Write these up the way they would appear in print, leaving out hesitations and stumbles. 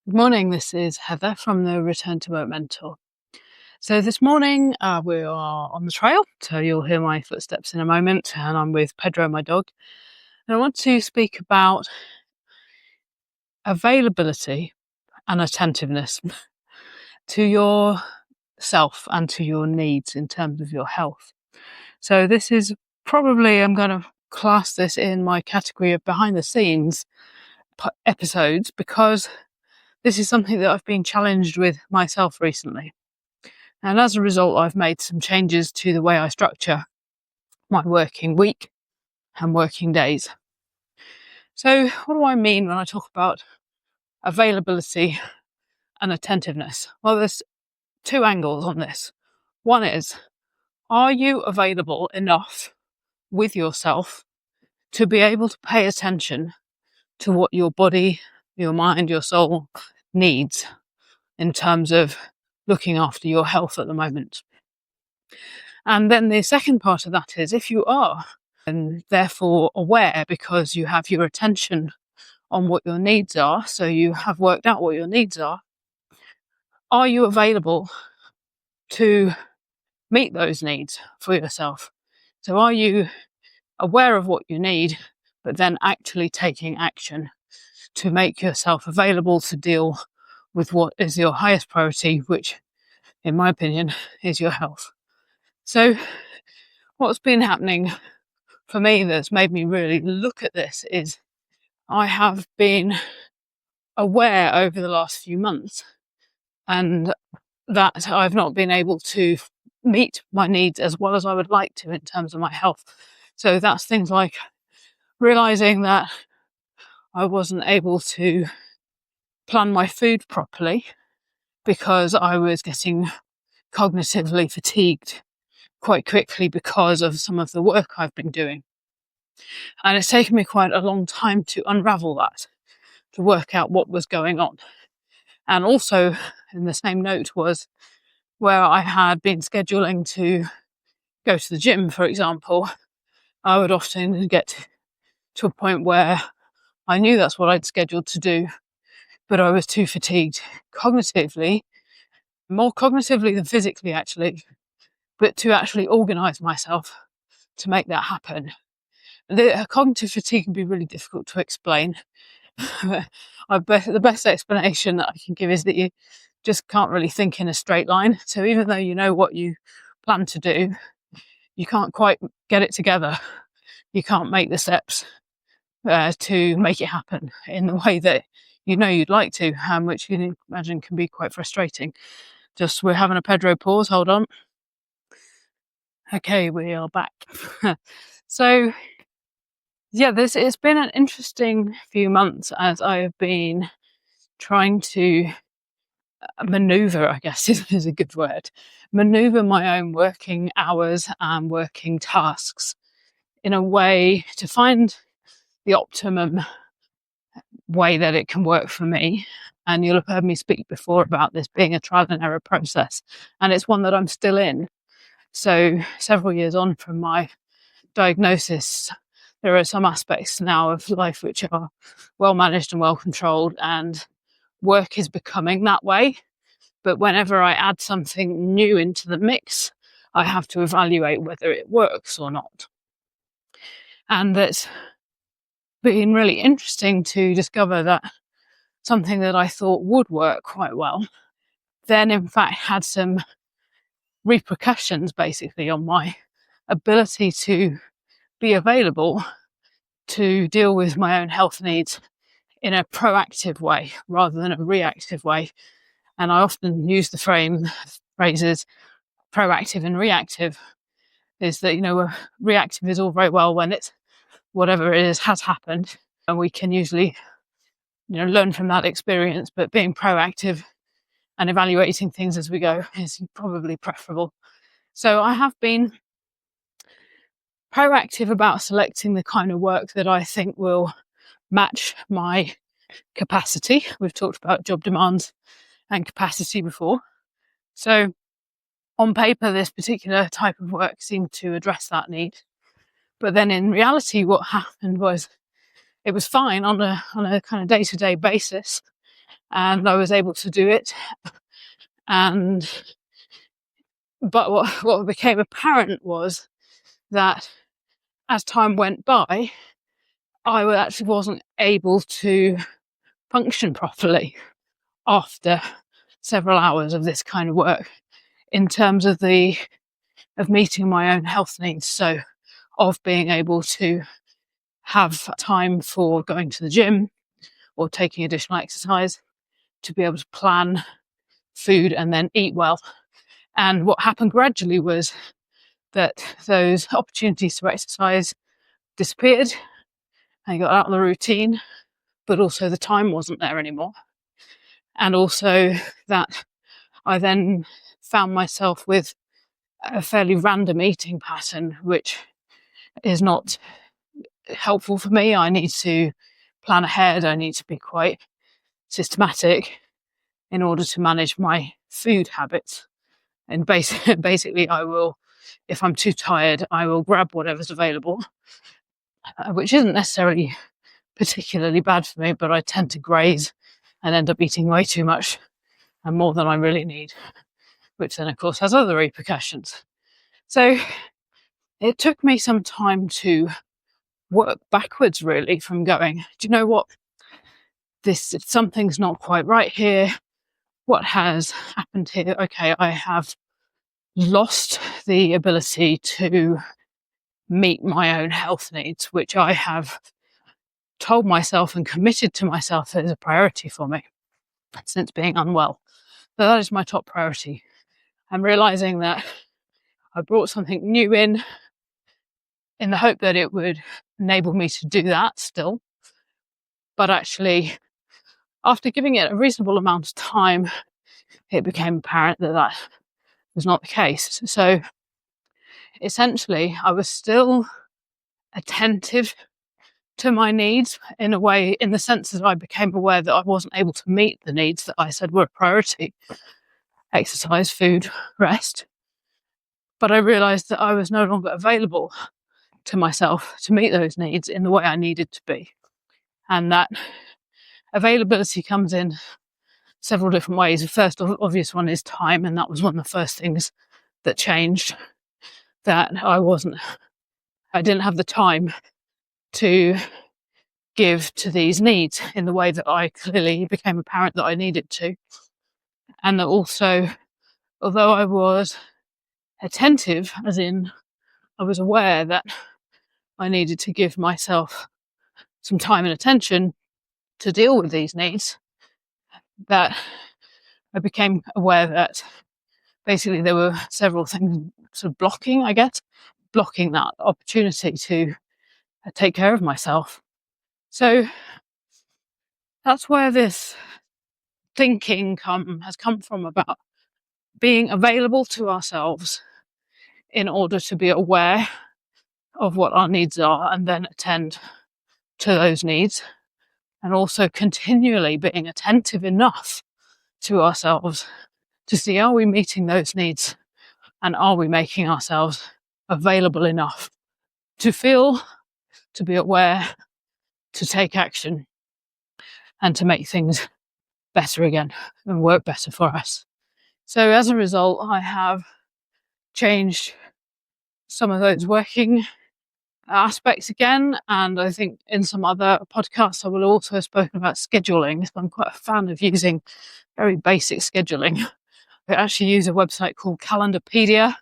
Good morning, this is Heather from the Return to Work Mentor. So this morning we are on the trail, so you'll hear my footsteps in a moment, and I'm with Pedro, my dog. And I want to speak about availability and attentiveness to yourself and to your needs in terms of your health. So this is probably, I'm going to class this in my category of behind the scenes episodes, because this is something that I've been challenged with myself recently. And as a result, I've made some changes to the way I structure my working week and working days. So what do I mean when I talk about availability and attentiveness? Well, there's two angles on this. One is, are you available enough with yourself to be able to pay attention to what your body, your mind, your soul needs in terms of looking after your health at the moment? And then the second part of that is, if you are, and therefore aware because you have your attention on what your needs are, so you have worked out what your needs are you available to meet those needs for yourself? So are you aware of what you need, but then actually taking action to make yourself available to deal with what is your highest priority, which, in my opinion, is your health? So what's been happening for me that's made me really look at this is I have been aware over the last few months and that I've not been able to meet my needs as well as I would like to in terms of my health. So that's things like realizing that I wasn't able to plan my food properly because I was getting cognitively fatigued quite quickly because of some of the work I've been doing. And it's taken me quite a long time to unravel that, to work out what was going on. And also, in the same note, was where I had been scheduling to go to the gym, for example, I would often get to a point where I knew that's what I'd scheduled to do, but I was too fatigued cognitively, more cognitively than physically actually, but to actually organise myself to make that happen. The cognitive fatigue can be really difficult to explain. The best explanation that I can give is that you just can't really think in a straight line. So even though you know what you plan to do, you can't quite get it together. You can't make the steps to make it happen in the way that you know you'd like to, which you can imagine can be quite frustrating. Just, we're having a Pedro pause, hold on. Okay, we are back. So yeah, it's been an interesting few months as I have been trying to maneuver, I guess is a good word, maneuver my own working hours and working tasks in a way to find the optimum way that it can work for me. And you'll have heard me speak before about this being a trial and error process, and it's one that I'm still in. So several years on from my diagnosis, there are some aspects now of life which are well managed and well controlled, and work is becoming that way. But whenever I add something new into the mix, I have to evaluate whether it works or not. And that's been really interesting to discover that something that I thought would work quite well then in fact had some repercussions basically on my ability to be available to deal with my own health needs in a proactive way rather than a reactive way. And I often use the phrases proactive and reactive, is that, reactive is all very well when it's whatever it is has happened and we can usually, learn from that experience, but being proactive and evaluating things as we go is probably preferable. So I have been proactive about selecting the kind of work that I think will match my capacity. We've talked about job demands and capacity before. So on paper, this particular type of work seemed to address that need. But then in reality, what happened was it was fine on a kind of day-to-day basis. and I was able to do it. But what became apparent was that as time went by, I actually wasn't able to function properly after several hours of this kind of work in terms of meeting my own health needs. So of being able to have time for going to the gym or taking additional exercise, to be able to plan food and then eat well. And what happened gradually was that those opportunities to exercise disappeared. I got out of the routine, but also the time wasn't there anymore. And also that I then found myself with a fairly random eating pattern, which is not helpful for me. I need to plan ahead. I need to be quite systematic in order to manage my food habits. And basically, I will, if I'm too tired, I will grab whatever's available, which isn't necessarily particularly bad for me, but I tend to graze and end up eating way too much and more than I really need, which then, of course, has other repercussions. So it took me some time to work backwards, really, from going, do you know what? Something's not quite right here. What has happened here? Okay, I have lost the ability to meet my own health needs, which I have told myself and committed to myself as a priority for me since being unwell. So that is my top priority. I'm realizing that I brought something new in the hope that it would enable me to do that still. But actually, after giving it a reasonable amount of time, it became apparent that that was not the case. So essentially, I was still attentive to my needs in a way, in the sense that I became aware that I wasn't able to meet the needs that I said were a priority: exercise, food, rest. But I realized that I was no longer available to myself to meet those needs in the way I needed to be. And that availability comes in several different ways. The first obvious one is time, and that was one of the first things that changed, that I didn't have the time to give to these needs in the way that I clearly became apparent that I needed to. And that also, although I was attentive, as in I was aware that I needed to give myself some time and attention to deal with these needs, that I became aware that basically there were several things sort of blocking that opportunity to take care of myself. So that's where this thinking has come from, about being available to ourselves in order to be aware of what our needs are and then attend to those needs, and also continually being attentive enough to ourselves to see, are we meeting those needs, and are we making ourselves available enough to feel, to be aware, to take action, and to make things better again and work better for us. So as a result, I have changed some of those working aspects again, and I think in some other podcasts I will also have spoken about scheduling. I'm quite a fan of using very basic scheduling. I actually use a website called Calendarpedia,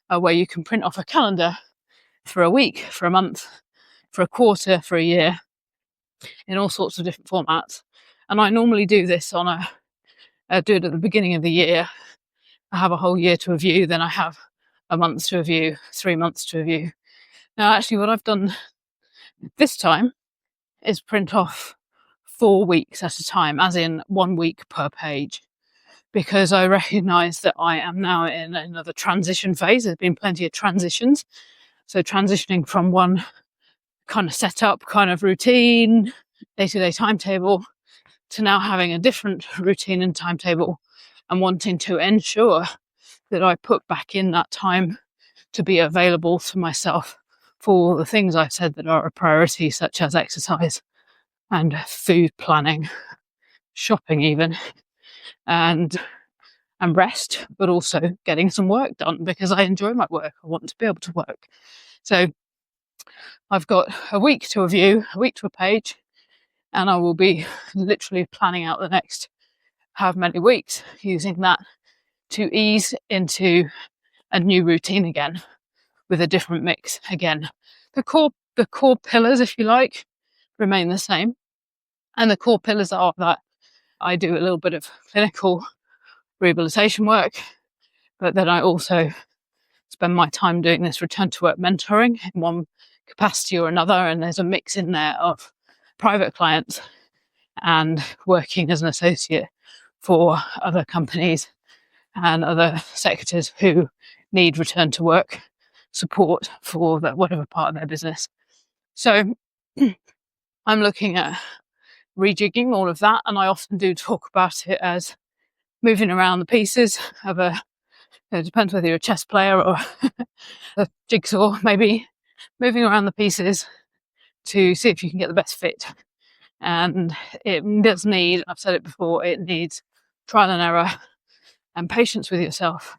where you can print off a calendar for a week, for a month, for a quarter, for a year, in all sorts of different formats. And I normally do this do it at the beginning of the year. I have a whole year to review, then I have a month to review, 3 months to review. Now, actually, what I've done this time is print off 4 weeks at a time, as in 1 week per page, because I recognise that I am now in another transition phase. There's been plenty of transitions. So transitioning from one kind of set up kind of routine, day-to-day timetable, to now having a different routine and timetable, and wanting to ensure that I put back in that time to be available to myself for the things I've said that are a priority, such as exercise and food planning, shopping even, and rest, but also getting some work done because I enjoy my work. I want to be able to work. So I've got a week to a view, a week to a page, and I will be literally planning out the next however many weeks, using that to ease into a new routine again with a different mix. Again, the core pillars, if you like, remain the same. And the core pillars are that I do a little bit of clinical rehabilitation work, but then I also spend my time doing this return to work mentoring in one capacity or another. And there's a mix in there of private clients and working as an associate for other companies and other sectors who need return to work support for whatever part of their business. So I'm looking at rejigging all of that, and I often do talk about it as moving around the pieces of it depends whether you're a chess player or a jigsaw, maybe moving around the pieces to see if you can get the best fit. And it does need, I've said it before, it needs trial and error and patience with yourself.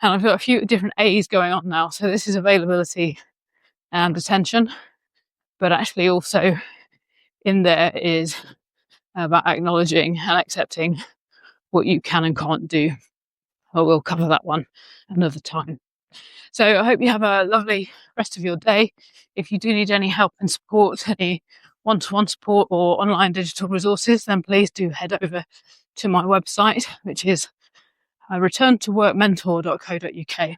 And I've got a few different A's going on now. So this is availability and attention, but actually also in there is about acknowledging and accepting what you can and can't do. But we'll cover that one another time. So I hope you have a lovely rest of your day. If you do need any help and support, any one-to-one support or online digital resources, then please do head over to my website, which is returntoworkmentor.co.uk.